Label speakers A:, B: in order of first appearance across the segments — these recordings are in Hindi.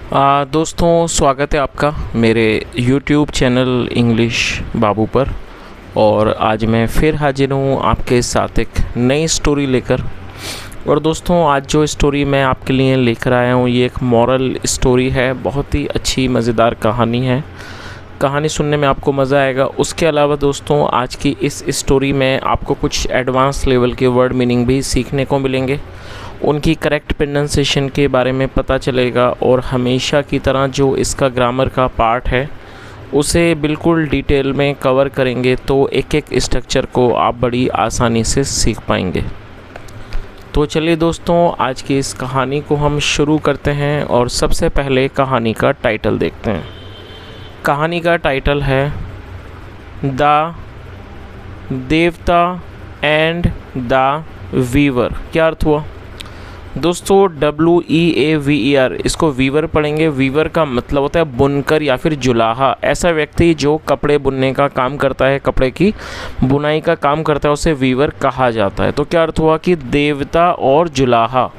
A: दोस्तों, स्वागत है आपका मेरे YouTube चैनल इंग्लिश बाबू पर। और आज मैं फिर हाजिर हूँ आपके साथ एक नई स्टोरी लेकर। और दोस्तों, आज जो स्टोरी मैं आपके लिए लेकर आया हूँ ये एक मॉरल स्टोरी है। बहुत ही अच्छी मज़ेदार कहानी है। कहानी सुनने में आपको मज़ा आएगा। उसके अलावा दोस्तों, आज की इस स्टोरी में आपको कुछ एडवांस लेवल के वर्ड मीनिंग भी सीखने को मिलेंगे। उनकी करेक्ट प्रोनाउंसिएशन के बारे में पता चलेगा और हमेशा की तरह जो इसका ग्रामर का पार्ट है उसे बिल्कुल डिटेल में कवर करेंगे, तो एक एक स्ट्रक्चर को आप बड़ी आसानी से सीख पाएंगे। तो चलिए दोस्तों, आज की इस कहानी को हम शुरू करते हैं और सबसे पहले कहानी का टाइटल देखते हैं। कहानी का टाइटल है द देवता एंड द वीवर। क्या अर्थ हुआ दोस्तों? WEAVER, इसको वीवर पढ़ेंगे। वीवर का मतलब होता है बुनकर या फिर जुलाहा। ऐसा व्यक्ति जो कपड़े बुनने का काम करता है, कपड़े की बुनाई का काम करता है, उसे वीवर कहा जाता है। तो क्या अर्थ हुआ कि देवता और जुलाहा।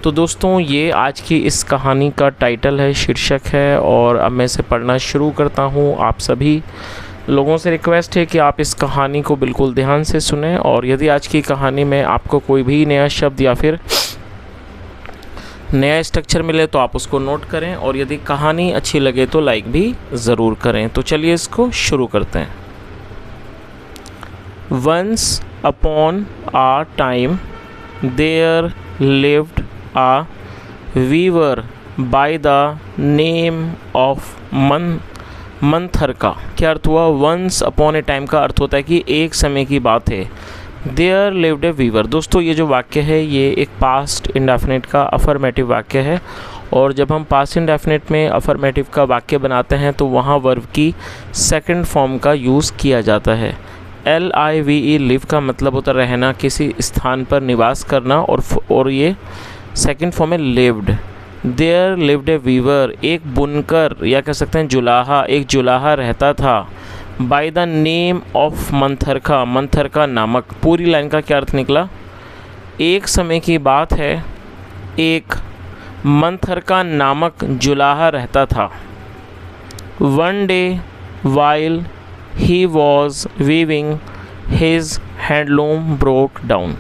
A: तो दोस्तों, ये आज की इस कहानी का टाइटल है, शीर्षक है। और अब मैं इसे पढ़ना शुरू करता हूँ। आप सभी लोगों से रिक्वेस्ट है कि आप इस कहानी को बिल्कुल ध्यान से सुनें। और यदि आज की कहानी में आपको कोई भी नया शब्द या फिर नया स्ट्रक्चर मिले तो आप उसको नोट करें। और यदि कहानी अच्छी लगे तो लाइक भी ज़रूर करें। तो चलिए इसको शुरू करते हैं। Once upon a time there lived a weaver by the name of Mantharaka. क्या अर्थ हुआ? वंस अपॉन ए टाइम का अर्थ होता है कि एक समय की बात है। There lived a weaver. दोस्तों, ये जो वाक्य है ये एक पास्ट इंडेफिनिट का अफर्मेटिव वाक्य है। और जब हम पास्ट इंडेफिनिट में अफर्मेटिव का वाक्य बनाते हैं तो वहाँ वर्ब की सेकंड फॉर्म का यूज़ किया जाता है। LIVE लिव का मतलब होता है रहना, किसी स्थान पर निवास करना। और ये सेकंड फॉर्म है lived. There lived a weaver, एक बुनकर या कह सकते हैं जुलाहा, एक जुलाहा रहता था। बाय द नेम ऑफ मंथरका, मंथरका नामक। पूरी लाइन का क्या अर्थ निकला? एक समय की बात है, एक मंथरका नामक जुलाहा रहता था। One day while he was weaving his handloom broke down.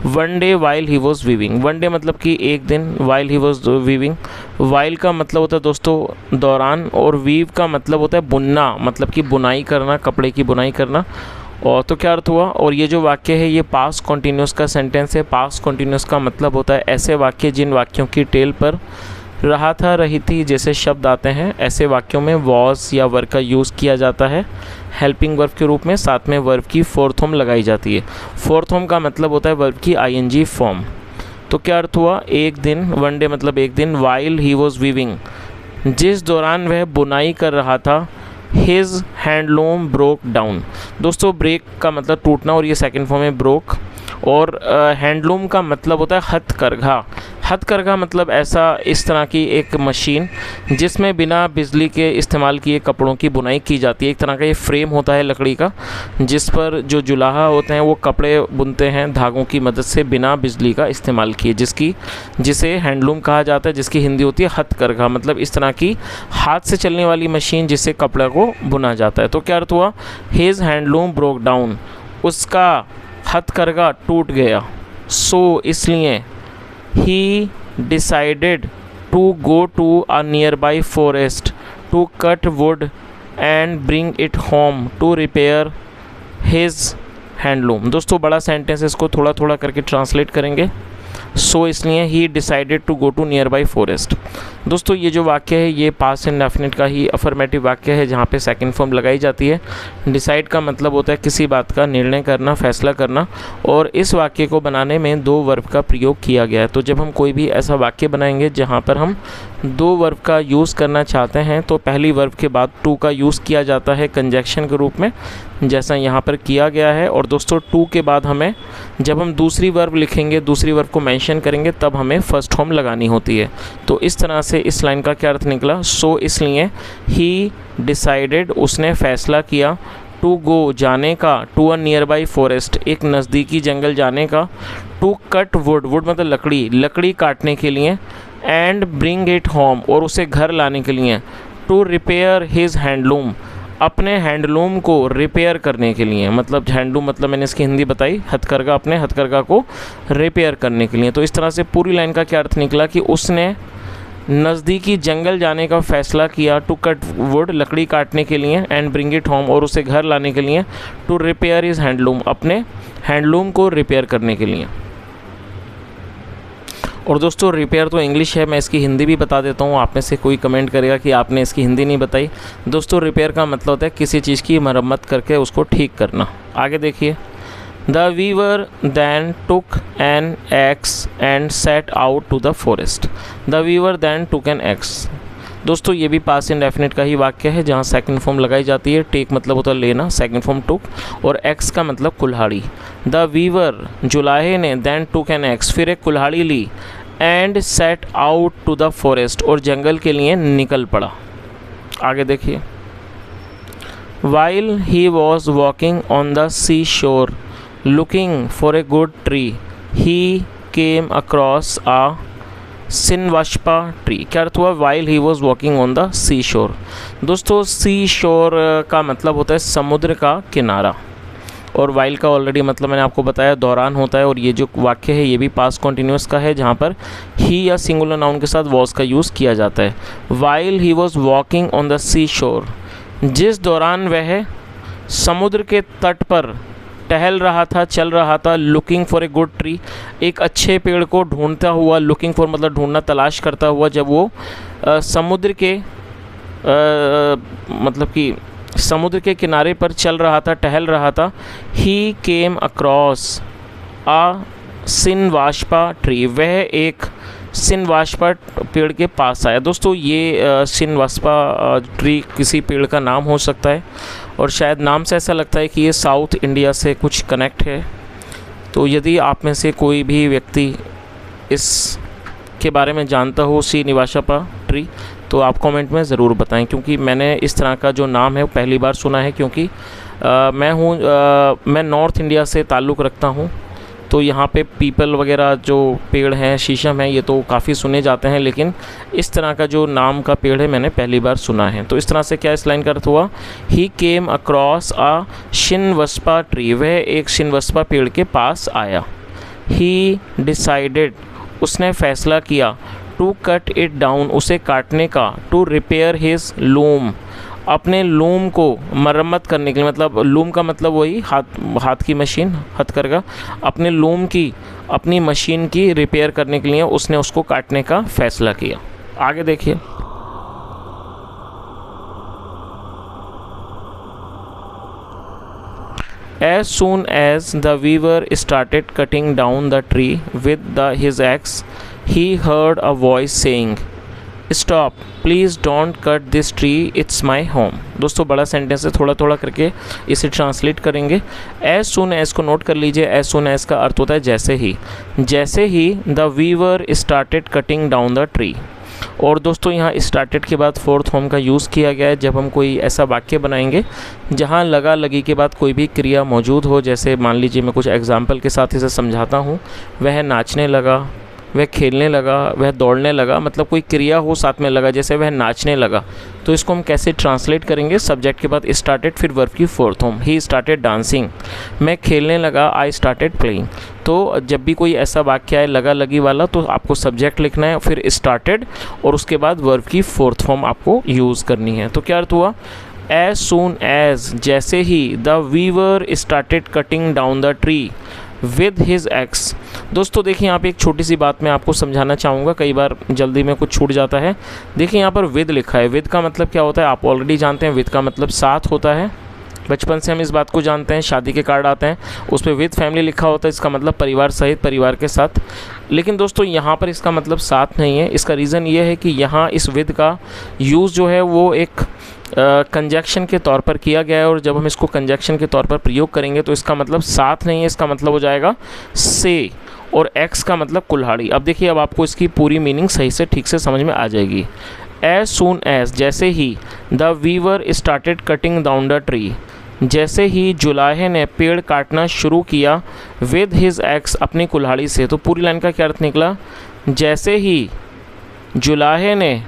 A: One day while he was weaving. One day मतलब कि एक दिन, while he was weaving. While का मतलब होता है दोस्तों दौरान, और वीव का मतलब होता है बुनना, मतलब कि बुनाई करना, कपड़े की बुनाई करना। और तो क्या अर्थ हुआ? और ये जो वाक्य है ये पास्ट कॉन्टीन्यूस का सेंटेंस है। पास्ट कॉन्टीन्यूस का मतलब होता है ऐसे वाक्य जिन वाक्यों की टेल पर रहा था, रही थी जैसे शब्द आते हैं। ऐसे वाक्यों में वॉज या वर्ब का यूज़ किया जाता है हेल्पिंग वर्ब के रूप में। साथ में वर्ब की फोर्थ फॉर्म लगाई जाती है। फोर्थ फॉर्म का मतलब होता है वर्ब की ING फॉर्म। तो क्या अर्थ हुआ? एक दिन, वन डे मतलब एक दिन, वाइल ही वॉज वीविंग, जिस दौरान वह बुनाई कर रहा था। His handloom broke down. दोस्तों, ब्रेक का मतलब टूटना और ये सेकंड फॉर्म है ब्रोक। और हैंडलूम का मतलब होता है हथकरघा। हथकरघा मतलब ऐसा, इस तरह की एक मशीन जिसमें बिना बिजली के इस्तेमाल किए कपड़ों की बुनाई की जाती है। एक तरह का ये फ्रेम होता है लकड़ी का, जिस पर जो जुलाहा होते हैं वो कपड़े बुनते हैं धागों की मदद से बिना बिजली का इस्तेमाल किए, जिसे हैंडलूम कहा जाता है, जिसकी हिंदी होती है हथकरघा। मतलब इस तरह की हाथ से चलने वाली मशीन जिससे कपड़े को बुना जाता है। तो क्या अर्थ हुआ? हिज हैंडलूम ब्रोक डाउन, उसका हथकरघा टूट गया। सो इसलिए he decided to go to a nearby forest to cut wood and bring it home to repair his handloom। दोस्तों, बड़ा सेंटेंस, इसको थोड़ा थोड़ा करके ट्रांसलेट करेंगे। सो इसलिए ही decided to go to nearby forest. दोस्तों, ये जो वाक्य है ये पास्ट इंडेफिनिट का ही अफर्मेटिव वाक्य है जहाँ पे सेकंड फॉर्म लगाई जाती है। डिसाइड का मतलब होता है किसी बात का निर्णय करना, फैसला करना। और इस वाक्य को बनाने में दो वर्ब का प्रयोग किया गया है। तो जब हम कोई भी ऐसा वाक्य बनाएंगे जहाँ पर हम दो वर्ब का यूज़ करना चाहते हैं तो पहली वर्ब के बाद टू का यूज़ किया जाता है कंजक्शन के रूप में, जैसा यहाँ पर किया गया है। और दोस्तों, टू के बाद हमें, जब हम दूसरी वर्ब लिखेंगे, दूसरी वर्ब को मेंशन करेंगे, तब हमें फर्स्ट फॉर्म लगानी होती है। तो इस तरह से इस लाइन का क्या अर्थ निकला? सो इसलिए ही डिसाइडेड, उसने फैसला किया, टू गो जाने का, to a nearby forest एक नज़दीकी जंगल जाने का, टू कट वुड, वुड मतलब लकड़ी, लकड़ी काटने के लिए, एंड ब्रिंग इट होम, और उसे घर लाने के लिए, टू रिपेयर हिज हैंडलूम, अपने हैंडलूम को रिपेयर करने के लिए, मतलब हैंडलूम मतलब मैंने इसकी हिंदी बताई, हथकरघा, अपने हथकरघा को रिपेयर करने के लिए। तो इस तरह से पूरी लाइन का क्या अर्थ निकला कि उसने नज़दीकी जंगल जाने का फ़ैसला किया, टू कट वुड, लकड़ी काटने के लिए, एंड ब्रिंग इट होम, और उसे घर लाने के लिए, टू रिपेयर हिज हैंडलूम, अपने हैंडलूम को रिपेयर करने के लिए। और दोस्तों रिपेयर तो इंग्लिश है, मैं इसकी हिंदी भी बता देता हूँ। आप में से कोई कमेंट करेगा कि आपने इसकी हिंदी नहीं बताई। दोस्तों रिपेयर का मतलब होता है किसी चीज़ की मरम्मत करके उसको ठीक करना। आगे देखिए, the weaver then took an axe and set out to the forest. The weaver then took an axe, दोस्तों ये भी पास्ट इंडेफिनिट का ही वाक्य है जहाँ सेकंड फॉर्म लगाई जाती है। टेक मतलब होता है लेना, सेकंड फॉर्म टुक, और एक्स का मतलब कुल्हाड़ी। द वीवर, जुलाहे ने, दैन टुक एन एक्स, फिर एक कुल्हाड़ी ली, and set out to the forest, और जंगल के लिए निकल पड़ा। आगे देखिए, while he was walking on the sea shore looking for a good tree he came across a Shinshapa tree. क्या अर्थ हुआ? While he was walking on the sea shore. दोस्तों सी शोर का मतलब होता है समुद्र का किनारा, और वाइल का ऑलरेडी मतलब मैंने आपको बताया दौरान होता है। और ये जो वाक्य है ये भी पास्ट कॉन्टिन्यूस का है जहाँ पर ही या सिंगुलर नाउन के साथ वॉज का यूज़ किया जाता है। While he was walking on the sea shore, जिस दौरान वह समुद्र के तट पर टहल रहा था, चल रहा था। Looking for a good tree, एक अच्छे पेड़ को ढूंढता हुआ, लुकिंग फॉर मतलब ढूंढना, तलाश करता हुआ, जब वो समुद्र के मतलब कि समुद्र के किनारे पर चल रहा था, टहल रहा था। ही came across a Shinshapa tree, वह एक सिनवाशपा पेड़ के पास आया। दोस्तों ये सिनवाशपा ट्री किसी पेड़ का नाम हो सकता है, और शायद नाम से ऐसा लगता है कि ये साउथ इंडिया से कुछ कनेक्ट है। तो यदि आप में से कोई भी व्यक्ति इस के बारे में जानता हो सिनवाशपा ट्री, तो आप कमेंट में ज़रूर बताएं, क्योंकि मैंने इस तरह का जो नाम है वो पहली बार सुना है। क्योंकि मैं नॉर्थ इंडिया से ताल्लुक़ रखता हूँ, तो यहाँ पे पीपल वगैरह जो पेड़ हैं, शीशम है, ये तो काफ़ी सुने जाते हैं, लेकिन इस तरह का जो नाम का पेड़ है मैंने पहली बार सुना है। तो इस तरह से क्या इस लाइन का अर्थ हुआ? ही केम अक्रॉस आ शिनवस्पा ट्री, वह एक शिनवस्पा पेड़ के पास आया। ही डिसाइडेड, उसने फ़ैसला किया, टू कट इट डाउन, उसे काटने का। टू रिपेयर हिज लूम, अपने लूम को मरम्मत करने के लिए, मतलब लूम का मतलब वही हाथ की मशीन, हथकरघा। अपने लूम की, अपनी मशीन की रिपेयर करने के लिए उसने उसको काटने का फ़ैसला किया। आगे देखिए, As soon as the weaver started cutting down the tree with his axe, he heard a voice saying, "Stop, please don't cut this tree, it's my home." दोस्तों बड़ा सेंटेंस है, थोड़ा थोड़ा करके इसे ट्रांसलेट करेंगे। As soon as को नोट कर लीजिए। As soon as का अर्थ होता है जैसे ही। जैसे ही the weaver started cutting down the tree, और दोस्तों यहाँ स्टार्टेड के बाद फोर्थ फॉर्म का यूज़ किया गया है जब हम कोई ऐसा वाक्य बनाएंगे जहाँ लगा लगी के बाद कोई भी क्रिया मौजूद हो। जैसे मान लीजिए मैं कुछ एग्जाम्पल के साथ इसे समझाता हूँ। वह नाचने लगा, वह खेलने लगा, वह दौड़ने लगा, मतलब कोई क्रिया हो साथ में लगा, जैसे वह नाचने लगा। तो इसको हम कैसे ट्रांसलेट करेंगे? सब्जेक्ट के बाद स्टार्टेड, फिर वर्ब की fourth form. He started dancing, मैं खेलने लगा, आई स्टार्टेड प्लेइंग। तो जब भी कोई ऐसा वाक्य आए लगा लगी वाला, तो आपको सब्जेक्ट लिखना है, फिर स्टार्टेड, और उसके बाद वर्ब की फोर्थ फॉर्म आपको यूज़ करनी है। तो क्या अर्थ हुआ? एज सून एज, जैसे ही, the weaver started cutting down the tree with his axe. दोस्तों देखिए यहाँ पे एक छोटी सी बात मैं आपको समझाना चाहूँगा, कई बार जल्दी में कुछ छूट जाता है। देखिए यहाँ पर विद लिखा है। विद का मतलब क्या होता है आप ऑलरेडी जानते हैं। विद का मतलब साथ होता है, बचपन से हम इस बात को जानते हैं। शादी के कार्ड आते हैं उस पर विद फैमिली लिखा होता है, इसका मतलब परिवार सहित, परिवार के साथ। लेकिन दोस्तों यहाँ पर इसका मतलब साथ नहीं है। इसका रीज़न ये है कि यहाँ इस विद का यूज़ जो है वो एक कंजक्शन के तौर पर किया गया है, और जब हम इसको कंजक्शन के तौर पर प्रयोग करेंगे तो इसका मतलब साथ नहीं है, इसका मतलब हो जाएगा से, और एक्स का मतलब कुल्हाड़ी। अब देखिए, अब आपको इसकी पूरी मीनिंग सही से ठीक से समझ में आ जाएगी। एज सून एज, जैसे ही, the weaver started cutting down the tree, जैसे ही जुलाहे ने पेड़ काटना शुरू किया, विद हिज एक्स, अपनी कुल्हाड़ी से। तो पूरी लाइन का क्या अर्थ निकला? जैसे ही जुलाहे ने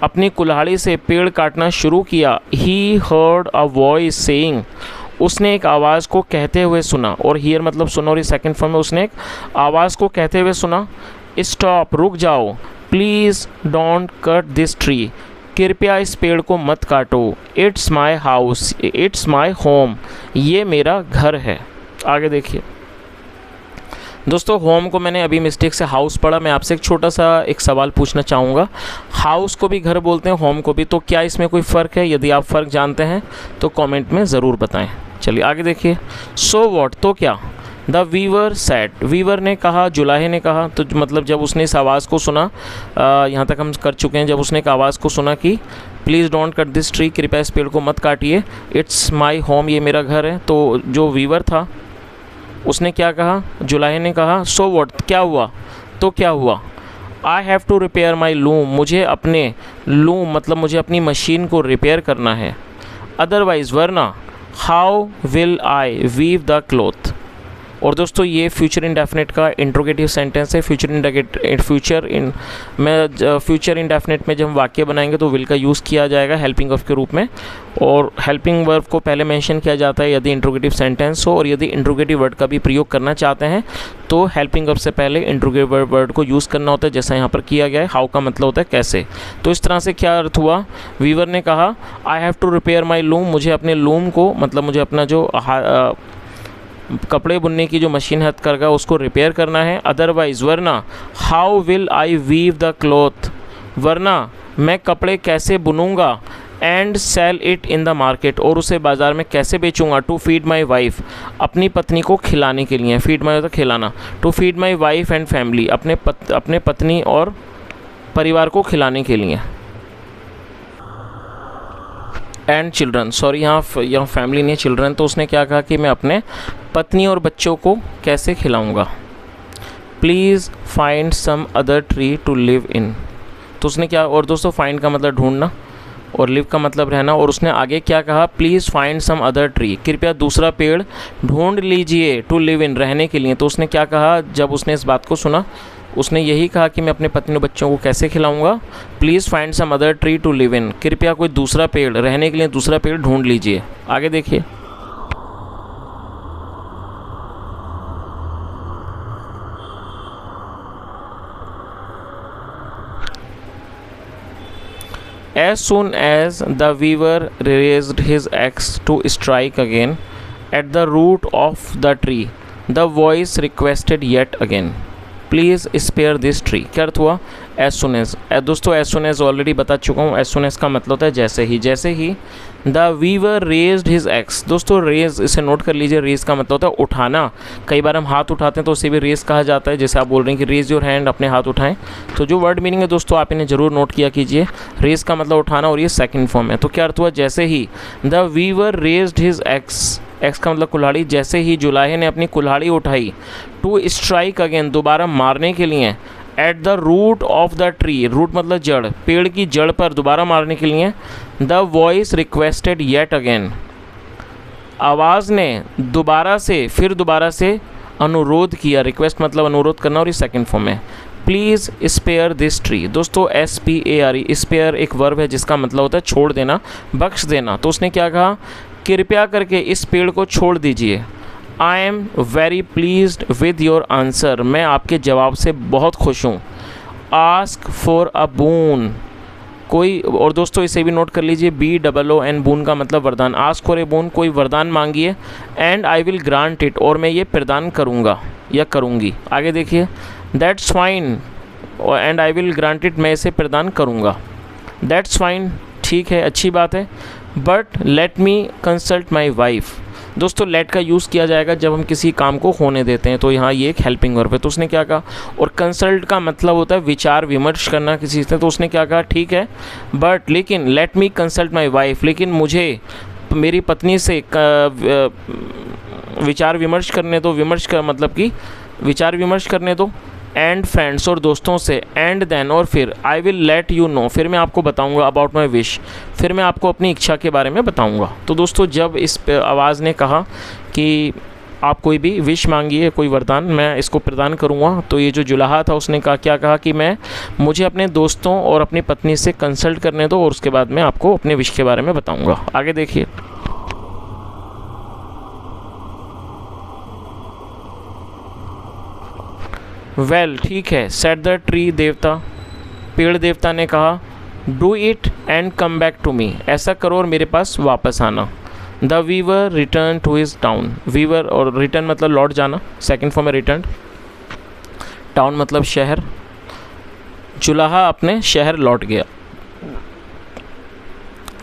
A: अपनी कुल्हाड़ी से पेड़ काटना शुरू किया। He heard a voice saying, उसने एक आवाज़ को कहते हुए सुना, और हियर मतलब सुना, और सेकंड फॉर्म में उसने एक आवाज़ को कहते हुए सुना। स्टॉप, रुक जाओ। Please don't cut this tree, कृपया इस पेड़ को मत काटो। It's my house, it's my home, ये मेरा घर है। आगे देखिए दोस्तों, होम को मैंने अभी मिस्टेक से हाउस पढ़ा। मैं आपसे एक छोटा सा एक सवाल पूछना चाहूँगा। हाउस को भी घर बोलते हैं, होम को भी, तो क्या इसमें कोई फ़र्क है? यदि आप फ़र्क जानते हैं तो कमेंट में ज़रूर बताएं। चलिए आगे देखिए। सो व्हाट, तो क्या? द वीवर सैड, वीवर ने कहा, जुलाहे ने कहा, तो मतलब जब उसने इस आवाज़ को सुना, यहाँ तक हम कर चुके हैं, जब उसने एक आवाज़ को सुना कि please don't cut this tree, कृपया इस पेड़ को मत काटिए, इट्स माई होम, ये मेरा घर है, तो जो वीवर था उसने क्या कहा? जुलाहे ने कहा सो व्हाट, क्या हुआ? तो क्या हुआ? I have to repair my loom, मुझे अपने लूम मतलब मुझे अपनी मशीन को रिपेयर करना है। अदरवाइज़, वरना, how will I weave the cloth. और दोस्तों ये फ्यूचर इंडेफिनिट का इंट्रोगेटिव सेंटेंस है। फ्यूचर इंडेफिनिट में जब हम वाक्य बनाएंगे तो विल का यूज़ किया जाएगा हेल्पिंग वर्ब के रूप में, और हेल्पिंग वर्ब को पहले मेंशन किया जाता है यदि इंट्रोगेटिव सेंटेंस हो, और यदि इंट्रोगेटिव वर्ड का भी प्रयोग करना चाहते हैं तो हेल्पिंग वर्ब से पहले इंट्रोगेटिव वर्ड को यूज़ करना होता है, जैसा यहाँ पर किया गया है। हाउ का मतलब होता है कैसे। तो इस तरह से क्या अर्थ हुआ? वीवर ने कहा I have to repair my loom, मुझे अपने लूम को मतलब मुझे अपना जो कपड़े बुनने की जो मशीन हथकरघा उसको रिपेयर करना है। अदरवाइज़, वरना, how will I weave the cloth, वरना मैं कपड़े कैसे बुनूंगा, and sell it in the market, और उसे बाज़ार में कैसे बेचूंगा। टू फीड माई वाइफ, अपनी पत्नी को खिलाने के लिए, फीड माई होता खिलाना, to feed my wife and family, अपने पत्नी और परिवार को खिलाने के लिए। एंड चिल्ड्रन, सॉरी यहाँ फैमिली नहीं, चिल्ड्रन, तो उसने क्या कहा कि मैं अपने पत्नी और बच्चों को कैसे खिलाऊंगा। Please find some other tree to live in, तो उसने क्या, और दोस्तों फाइंड का मतलब ढूंढना और लिव का मतलब रहना, और उसने आगे क्या कहा? Please find some other tree, कृपया दूसरा पेड़ ढूंढ लीजिए, टू लिव इन, रहने के लिए। तो उसने क्या कहा जब उसने इस बात को सुना? उसने यही कहा कि मैं अपने पत्नी और बच्चों को कैसे खिलाऊंगा। Please find some other tree to live in, कृपया कोई दूसरा पेड़, रहने के लिए दूसरा पेड़ ढूंढ लीजिए। आगे देखिए। As soon as the weaver raised his axe to strike again at the root of the tree, the voice requested yet again, please spare this tree. क्या अर्थ हुआ? एज सुन एज, दोस्तों एज सुन एज ऑलरेडी बता चुका हूँ। एज सुन एज का मतलब होता है जैसे ही। जैसे ही the weaver raised his axe, दोस्तों रेज इसे नोट कर लीजिए, रेज का मतलब होता है उठाना। कई बार हम हाथ उठाते हैं तो उसे भी रेज कहा जाता है, जैसे आप बोल रहे हैं कि रेज योर हैंड, अपने हाथ उठाएं। तो जो वर्ड मीनिंग है दोस्तों आप इन्हें ज़रूर नोट किया कीजिए। रेज का मतलब उठाना और ये सेकंड फॉर्म है। तो क्या अर्थ हुआ? जैसे ही the weaver raised his axe, axe का मतलब कुल्हाड़ी, जैसे ही जुलाहे ने अपनी कुल्हाड़ी उठाई, टू स्ट्राइक अगेन, दोबारा मारने के लिए, at the root of the tree, root मतलब जड़, पेड़ की जड़ पर दोबारा मारने के लिए, the voice requested yet again, आवाज़ ने दोबारा से, फिर दोबारा से अनुरोध किया। रिक्वेस्ट मतलब अनुरोध करना और ये सेकंड फॉर्म है। प्लीज़ स्पेयर दिस ट्री, दोस्तों SPARE, स्पेयर एक वर्ब है जिसका मतलब होता है छोड़ देना, बख्श देना। तो उसने क्या कहा? कृपया करके इस पेड़ को छोड़ दीजिए। I am very pleased with your answer, मैं आपके जवाब से बहुत खुश हूँ। आस्क फॉर अ बून, कोई, और दोस्तों इसे भी नोट कर लीजिए, BOON, बून का मतलब वरदान। आस्क फॉर ए बून, कोई वरदान मांगिए। And I will grant it, और मैं ये प्रदान करूँगा या करूँगी। आगे देखिए, that's fine and I will grant it, मैं इसे प्रदान करूँगा। दैट्स फाइन, ठीक है, अच्छी बात है। But let me consult my wife, दोस्तों लेट का यूज़ किया जाएगा जब हम किसी काम को होने देते हैं, तो यहाँ ये एक हेल्पिंग वर्ब है। तो उसने क्या कहा? और कंसल्ट का मतलब होता है विचार विमर्श करना किसी से। तो उसने क्या कहा? ठीक है, बट लेकिन let me consult my wife, लेकिन मुझे मेरी पत्नी से विचार विमर्श करने दो। विमर्श का मतलब कि विचार विमर्श करने दो। एंड फ्रेंड्स, और दोस्तों से। एंड देन, और फिर। I will let you know, फिर मैं आपको बताऊंगा। अबाउट माई विश, फिर मैं आपको अपनी इच्छा के बारे में बताऊंगा। तो दोस्तों जब इस आवाज़ ने कहा कि आप कोई भी विश मांगिए, कोई वरदान, मैं इसको प्रदान करूँगा। तो ये जो जुलाहा था उसने कहा, क्या कहा कि मुझे अपने दोस्तों और अपनी पत्नी से कंसल्ट करने दो और उसके बाद मैं आपको अपने विश के बारे में बताऊँगा। आगे देखिए। वेल, ठीक है, सेड द ट्री देवता, पेड़ देवता ने कहा, do it and come back to me, ऐसा करो और मेरे पास वापस आना। The weaver return to his town, weaver और रिटर्न मतलब लौट जाना, सेकेंड फॉर्म है रिटर्न, टाउन मतलब शहर, जुलाहा अपने शहर लौट गया।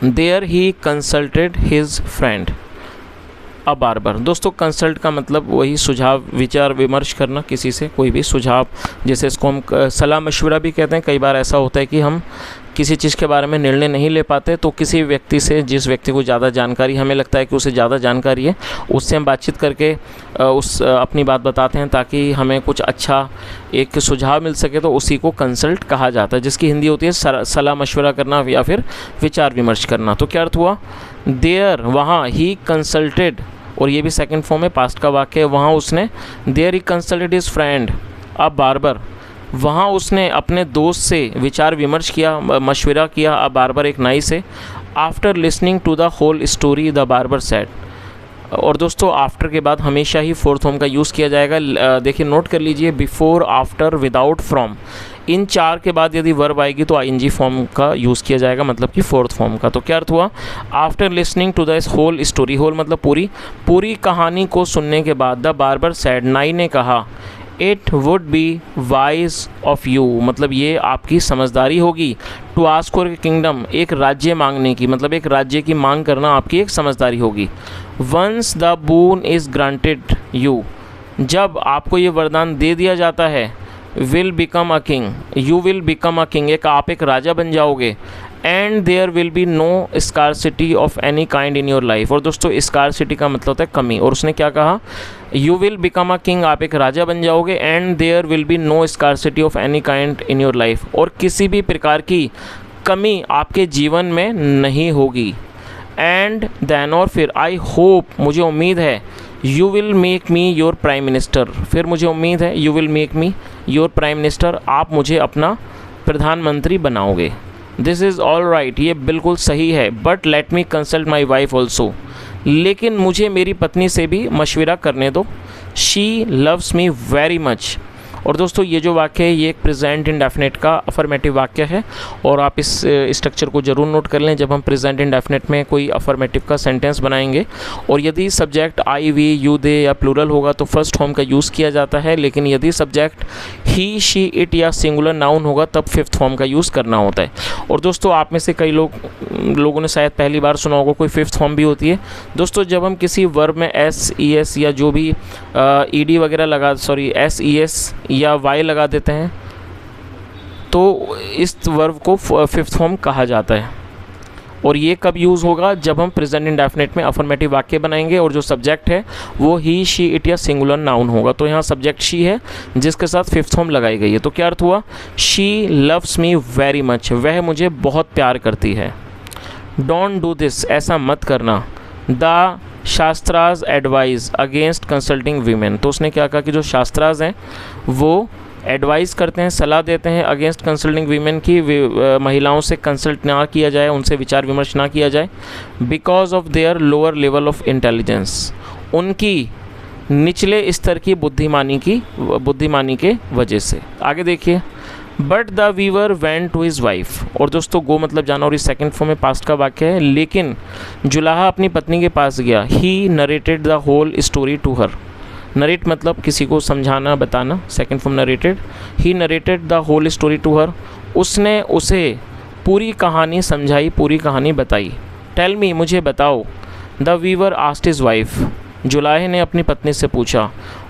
A: There he consulted his friend a barber. दोस्तों कंसल्ट का मतलब वही सुझाव, विचार विमर्श करना किसी से, कोई भी सुझाव, जैसे इसको हम सलाह मशवरा भी कहते हैं। कई बार ऐसा होता है कि हम किसी चीज़ के बारे में निर्णय नहीं ले पाते, तो किसी व्यक्ति से, जिस व्यक्ति को ज़्यादा जानकारी, हमें लगता है कि उसे ज़्यादा जानकारी है, उससे हम बातचीत करके अपनी बात बताते हैं ताकि हमें कुछ अच्छा एक सुझाव मिल सके, तो उसी को कंसल्ट कहा जाता है, जिसकी हिंदी होती है सलाह मशवरा करना या फिर विचार विमर्श करना। तो क्या अर्थ हुआ, देयर वहाँ, ही कंसल्टेड, और ये भी सेकंड फॉर्म है, पास्ट का वाक्य है, वहाँ उसने, there he consulted his friend a barber, वहाँ उसने अपने दोस्त से विचार विमर्श किया, मशवरा किया, अ बार्बर एक नाई से। After listening to the whole story the barber said, और दोस्तों आफ्टर के बाद हमेशा ही फोर्थ फॉर्म का यूज़ किया जाएगा। देखिए नोट कर लीजिए, बिफोर, आफ्टर, विदाउट, फ्रॉम, इन चार के बाद यदि वर्ब आएगी तो आईएनजी फॉर्म का यूज़ किया जाएगा, मतलब कि फोर्थ फॉर्म का। तो क्या अर्थ हुआ, after listening to the whole story, whole मतलब पूरी कहानी को सुनने के बाद, द बार्बर सेड, नाई ने कहा, it would be wise of you, मतलब ये आपकी समझदारी होगी, टू आस्क फॉर किंगडम, एक राज्य मांगने की, मतलब एक राज्य की मांग करना आपकी एक समझदारी होगी। Once the boon is granted you, जब आपको ये वरदान दे दिया जाता है, will become a king, you will become a king, आप एक राजा बन जाओगे, and there will be no scarcity of any kind in your life, और दोस्तों स्कारसिटी का मतलब होता है कमी, और उसने क्या कहा, you will become a king, आप एक राजा बन जाओगे, and there will be no scarcity of any kind in your life, और किसी भी प्रकार की कमी आपके जीवन में नहीं होगी। एंड देन, और फिर, आई होप, मुझे उम्मीद है, you will make me your prime minister, फिर मुझे उम्मीद है, you will make me your prime minister, आप मुझे अपना प्रधानमंत्री बनाओगे। दिस इज़ ऑल राइट, ये बिल्कुल सही है, but let me consult my wife also, लेकिन मुझे मेरी पत्नी से भी मशवरा करने दो। She loves me very much, और दोस्तों ये जो वाक्य है ये एक प्रेजेंट इंडेफिनिट का अफर्मेटिव वाक्य है, और आप इस स्ट्रक्चर को ज़रूर नोट कर लें जब हम प्रेजेंट इंडेफिनिट में कोई अफर्मेटिव का सेंटेंस बनाएंगे। और यदि सब्जेक्ट आई, वी, यू, दे या प्लूरल होगा तो फर्स्ट फॉर्म का यूज़ किया जाता है, लेकिन यदि सब्जेक्ट ही, शी, इट या सिंगुलर नाउन होगा तब फिफ्थ फॉर्म का यूज़ करना होता है। और दोस्तों आप में से कई लोगों ने शायद पहली बार सुना होगा कोई फिफ्थ फॉर्म भी होती है। दोस्तों जब हम किसी वर्ब में एस, ई, एस या जो भी ई डी वगैरह एस, ई, एस या वाई लगा देते हैं तो इस वर्ब को फिफ्थ फॉर्म कहा जाता है। और ये कब यूज़ होगा, जब हम प्रेजेंट इंडेफिनिट में अफर्मेटिव वाक्य बनाएंगे और जो सब्जेक्ट है वो ही, शी, इट या सिंगुलर नाउन होगा। तो यहाँ सब्जेक्ट शी है जिसके साथ फिफ्थ फॉर्म लगाई गई है। तो क्या अर्थ हुआ, she loves me very much, वह मुझे बहुत प्यार करती है। डोंट डू दिस, ऐसा मत करना। The Shastras advise against consulting women, तो उसने क्या कहा कि जो शास्त्राज हैं वो एडवाइस करते हैं, सलाह देते हैं अगेंस्ट कंसल्टिंग वीमेन की, महिलाओं से कंसल्ट ना किया जाए, उनसे विचार विमर्श ना किया जाए। Because of their lower level of intelligence, उनकी निचले स्तर की बुद्धिमानी के वजह से। आगे देखिए, but the weaver went to his wife, और दोस्तों गो मतलब जाना, और इस सेकंड फॉर्म में पास्ट का वाक्य है, लेकिन जुलाहा अपनी पत्नी के पास गया। He narrated the whole story to her, narrate मतलब किसी को समझाना, बताना, second form narrated. He narrated the whole story to her, उसने उसे पूरी कहानी समझाई, पूरी कहानी बताई। टेल मी, मुझे बताओ। The weaver asked his wife, जुलाहे ने अपनी पत्नी से पूछा।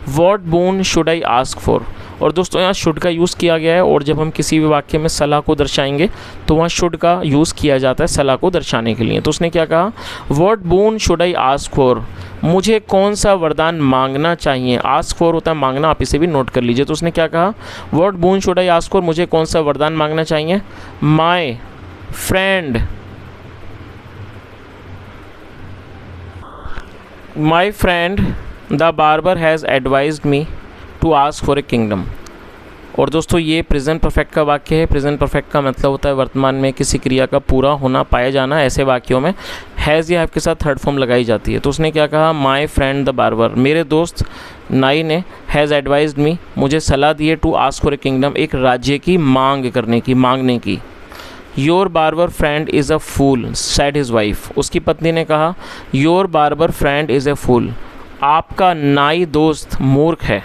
A: What boon should I ask for, और दोस्तों यहाँ शुड का यूज़ किया गया है, और जब हम किसी भी वाक्य में सलाह को दर्शाएंगे तो वहाँ शुड का यूज़ किया जाता है सलाह को दर्शाने के लिए। तो उसने क्या कहा, what boon should I ask for, मुझे कौन सा वरदान मांगना चाहिए। आस्क फॉर होता है मांगना, आप इसे भी नोट कर लीजिए। तो उसने क्या कहा, what boon should I ask for, मुझे कौन सा वरदान मांगना चाहिए। My friend the barber has advised me to ask for a kingdom. और दोस्तों ये प्रेजेंट परफेक्ट का वाक्य है। प्रेजेंट परफेक्ट का मतलब होता है वर्तमान में किसी क्रिया का पूरा होना, पाया जाना। ऐसे वाक्यों में हैज़ या हैव के साथ थर्ड फॉर्म लगाई जाती है। तो उसने क्या कहा, माई फ्रेंड द बार्बर, मेरे दोस्त नाई ने, हैज़ एडवाइज्ड मी, मुझे सलाह दी है, to ask for a kingdom, एक राज्य की मांग करने की, मांगने की। Your barber friend is a fool said his wife, उसकी पत्नी ने कहा your barber friend is a fool, आपका नाई दोस्त मूर्ख है।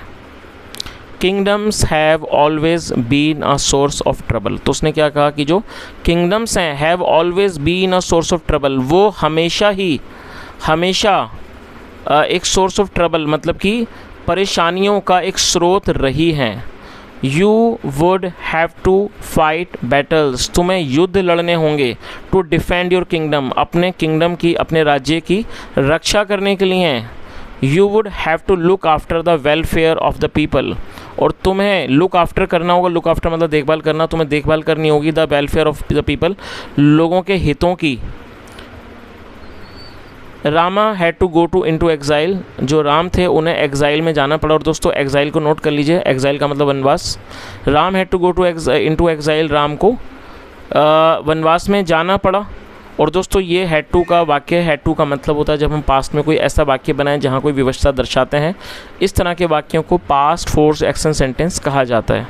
A: Kingdoms have always been a source of trouble, तो उसने क्या कहा कि जो किंगडम्स हैं, have always been a source of trouble, वो हमेशा एक सोर्स ऑफ ट्रबल मतलब कि परेशानियों का एक स्रोत रही हैं। You would have to fight battles, तुम्हें युद्ध लड़ने होंगे, टू डिफेंड योर किंगडम, अपने किंगडम की, अपने राज्य की रक्षा करने के लिए हैं। You would have to look after the welfare of the people, और तुम्हें लुक आफ्टर करना होगा, लुक आफ्टर मतलब देखभाल करना, तुम्हें देखभाल करनी होगी, the welfare of the people, लोगों के हितों की। Rama had to go to into exile, जो राम थे उन्हें एग्जाइल में जाना पड़ा। और दोस्तों एग्जाइल को नोट कर लीजिए, एग्जाइल का मतलब वनवास। Ram had to go to into exile, Ram को वनवास में जाना पड़ा। और दोस्तों ये हैड टू का वाक्य, हैड टू का मतलब होता है जब हम पास्ट में कोई ऐसा वाक्य बनाएं जहाँ कोई विवशता दर्शाते हैं, इस तरह के वाक्यों को पास्ट फोर्स एक्शन सेंटेंस कहा जाता है।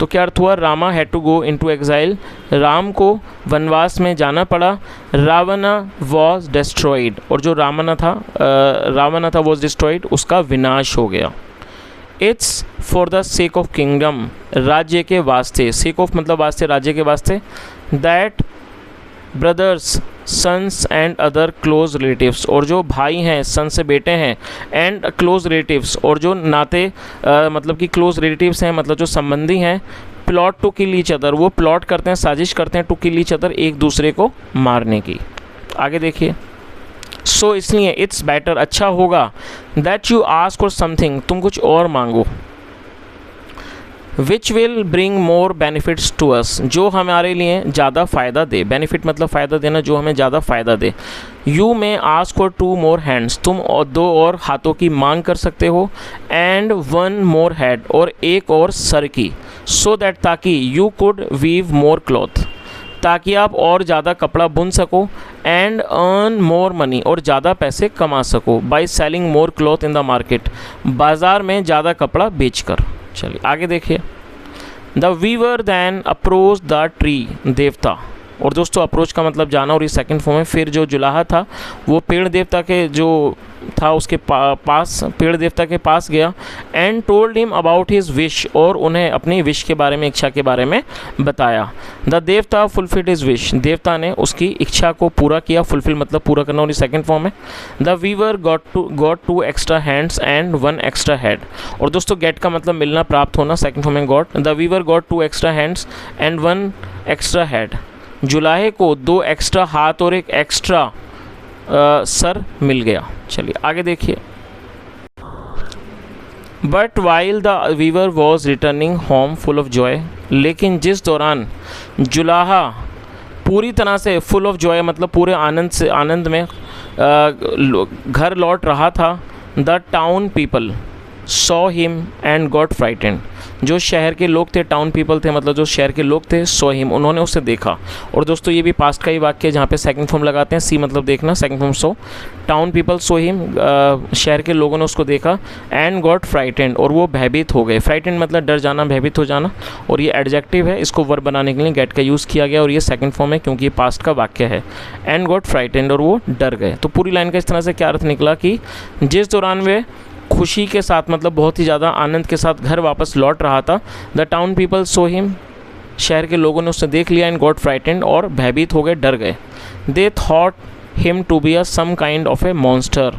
A: तो क्या अर्थ हुआ, Rama had to go into exile, Ram को वनवास में जाना पड़ा। रावणा वॉज डिस्ट्रॉयड, और जो रावण था वॉज डिस्ट्रॉयड, उसका विनाश हो गया। It's for the sake of kingdom, राज्य के वास्ते, सेक ऑफ मतलब वास्ते, राज्य के वास्ते। That brothers sons and other close relatives, और जो भाई हैं, सन से बेटे हैं, एंड क्लोज रिलेटिव्स, और जो नाते मतलब कि क्लोज रिलेटिव्स हैं, मतलब जो संबंधी हैं, plot to kill each other, वो प्लॉट करते हैं, साजिश करते हैं, टू किल ईच अदर, एक दूसरे को मारने की। आगे देखिए, सो इसलिए इट्स बेटर, अच्छा होगा, that you ask for something, तुम कुछ और मांगो, which will bring more benefits to us, जो हमारे लिए ज़्यादा फ़ायदा दे। बेनिफिट मतलब फ़ायदा देना, जो हमें ज़्यादा फ़ायदा दे। यू में आस्क फॉर 2 more हैंड्स, तुम और 2 और हाथों की मांग कर सकते हो। एंड 1 more हेड, और एक और सर की। सो दैट, ताकि, you could weave more cloth, ताकि आप और ज़्यादा कपड़ा बुन सको। एंड अर्न मोर मनी, और ज़्यादा पैसे कमा सको। By selling more cloth in the market, बाज़ार में ज़्यादा कपड़ा बेचकर। चलिए आगे देखिए। The weaver then approach the tree, देवता, और दोस्तों अप्रोच का मतलब जाना, और ये सेकंड फॉर्म है। फिर जो जुलाहा था वो पेड़ देवता के जो था उसके पास, पेड़ देवता के पास गया। And told him about his wish, और उन्हें अपनी विश के बारे में, इच्छा के बारे में बताया। द देवता फुलफिल्ड हिज विश, देवता ने उसकी इच्छा को पूरा किया। फुलफिल मतलब पूरा करना, और ये सेकंड फॉर्म है। The weaver got 2 extra hands and 1 extra head, और दोस्तों गेट का मतलब मिलना, प्राप्त होना, सेकंड फॉर्म में got. The weaver got 2 extra hands and 1 extra head, जुलाहे को 2 एक्स्ट्रा हाथ और 1 एक्स्ट्रा सर मिल गया। चलिए आगे देखिए। But while the weaver was returning home full of joy, लेकिन जिस दौरान जुलाहा पूरी तरह से फुल ऑफ जॉय मतलब पूरे आनंद में घर लौट रहा था। The town people saw him and got frightened, जो शहर के लोग थे, टाउन पीपल थे मतलब जो शहर के लोग थे, सॉ हिम, उन्होंने उसे देखा। और दोस्तों ये भी पास्ट का ही वाक्य है जहाँ पे सेकंड फॉर्म लगाते हैं, सी मतलब देखना, second form so. Town people saw him, शहर के लोगों ने उसको देखा। एंड गॉट फ्राइटेंड, और वो भयभीत हो गए। फ्राइटेंड मतलब डर जाना, भयभीत हो जाना, और ये एडजेक्टिव है, इसको वर्ब बनाने के लिए गेट का यूज़ किया गया, और ये सेकंड फॉर्म है क्योंकि ये पास्ट का वाक्य है। एंड गॉट फ्राइटेंड, और वो डर गए। तो पूरी लाइन का इस तरह से क्या अर्थ निकला कि जिस दौरान वे खुशी के साथ मतलब बहुत ही ज़्यादा आनंद के साथ घर वापस लौट रहा था, the town people saw him, शहर के लोगों ने उसे देख लिया। एंड गॉट फ्राइटेंड, और भयभीत हो गए, डर गए। They thought him to be a some kind of a monster,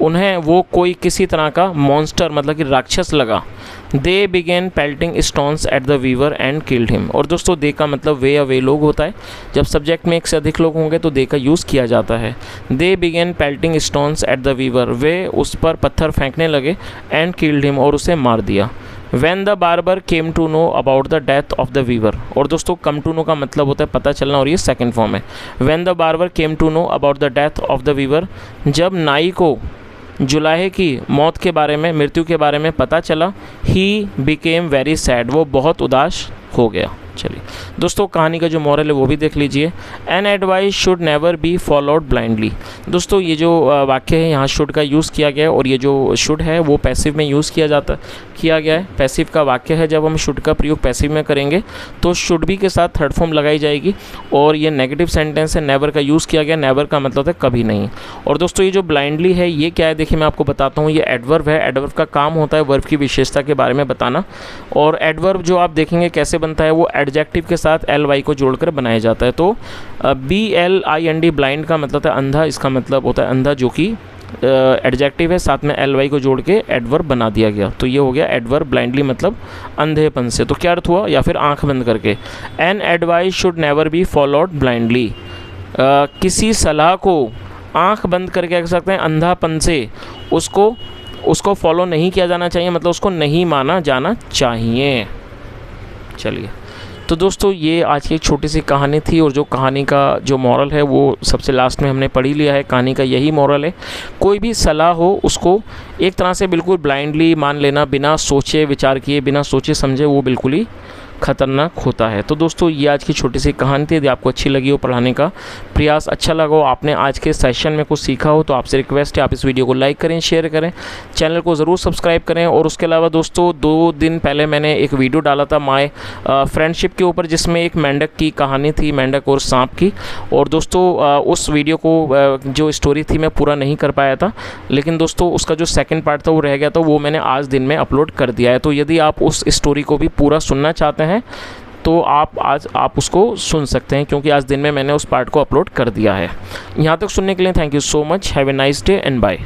A: उन्हें वो कोई किसी तरह का मॉन्स्टर मतलब कि राक्षस लगा। They began pelting stones at the weaver and killed him, और दोस्तों दे का मतलब वे या वे लोग होता है। जब सब्जेक्ट में एक से अधिक लोग होंगे तो दे का यूज़ किया जाता है। They began pelting stones at the weaver, वे उस पर पत्थर फेंकने लगे। एंड किल्ड हिम, और उसे मार दिया। When the barber came to know about the death of the weaver, और दोस्तों come to know का मतलब होता है पता चलना, और ये सेकंड फॉर्म है। When the barber came to know about the death of the weaver, जब नाई को जुलाहे की मौत के बारे में, मृत्यु के बारे में पता चला, ही बिकेम वेरी सैड, वो बहुत उदास हो गया। चलिए दोस्तों, कहानी का जो मॉरल है वो भी देख लीजिए। An advice should never be followed blindly. दोस्तों ये जो वाक्य है यहाँ शुड का यूज़ किया गया है, और ये जो शुड है वो पैसिव में यूज़ किया गया है। पैसिव का वाक्य है, जब हम शुड का प्रयोग पैसिव में करेंगे तो शुड बी के साथ थर्ड फॉर्म लगाई जाएगी, और ये नेगेटिव सेंटेंस है, नेवर का यूज़ किया गया। नेवर का मतलब है कभी नहीं। और दोस्तों ये जो ब्लाइंडली है ये क्या है, देखिए मैं आपको बताता हूँ। ये एडवर्ब है। एडवर्ब का काम होता है वर्ब की विशेषता के बारे में बताना, और एडवर्ब जो आप देखेंगे कैसे बनता है, वो एडजेक्टिव के साथ ly को जोड़कर बनाया जाता है। तो blind, ब्लाइंड का मतलब है अंधा, इसका मतलब होता है अंधा, जो कि एडजेक्टिव है, साथ में ly को जोड़ के एडवर्ब बना दिया गया। तो ये हो गया एडवर्ब ब्लाइंडली मतलब अंधेपन से। तो क्या अर्थ हुआ, या फिर आंख बंद करके, an advice should never be followed blindly. किसी सलाह को आंख बंद करके कह सकते हैं अंधापन से उसको फॉलो नहीं किया जाना चाहिए, मतलब उसको नहीं माना जाना चाहिए। चलिए तो दोस्तों ये आज की एक छोटी सी कहानी थी, और जो कहानी का जो मॉरल है वो सबसे लास्ट में हमने पढ़ी लिया है। कहानी का यही मॉरल है, कोई भी सलाह हो उसको एक तरह से बिल्कुल ब्लाइंडली मान लेना, बिना सोचे विचार किए, बिना सोचे समझे, वो बिल्कुल ही खतरनाक होता है। तो दोस्तों ये आज की छोटी सी कहानी थी। यदि आपको अच्छी लगी हो, पढ़ाने का प्रयास अच्छा लगा हो, आपने आज के सेशन में कुछ सीखा हो, तो आपसे रिक्वेस्ट है आप इस वीडियो को लाइक करें, शेयर करें, चैनल को ज़रूर सब्सक्राइब करें। और उसके अलावा दोस्तों 2 दिन पहले मैंने एक वीडियो डाला था माय फ्रेंडशिप के ऊपर, जिसमें एक मेंढक की कहानी थी, मेंढक और सांप की। और दोस्तों उस वीडियो को जो स्टोरी थी मैं पूरा नहीं कर पाया था, लेकिन दोस्तों उसका जो सेकेंड पार्ट था वो रह गया था, वो मैंने आज दिन में अपलोड कर दिया है। तो यदि आप उस स्टोरी को भी पूरा सुनना चाहते हैं तो आप उसको सुन सकते हैं, क्योंकि आज दिन में मैंने उस पार्ट को अपलोड कर दिया है। यहाँ तक सुनने के लिए thank you so much. Have a nice day and bye.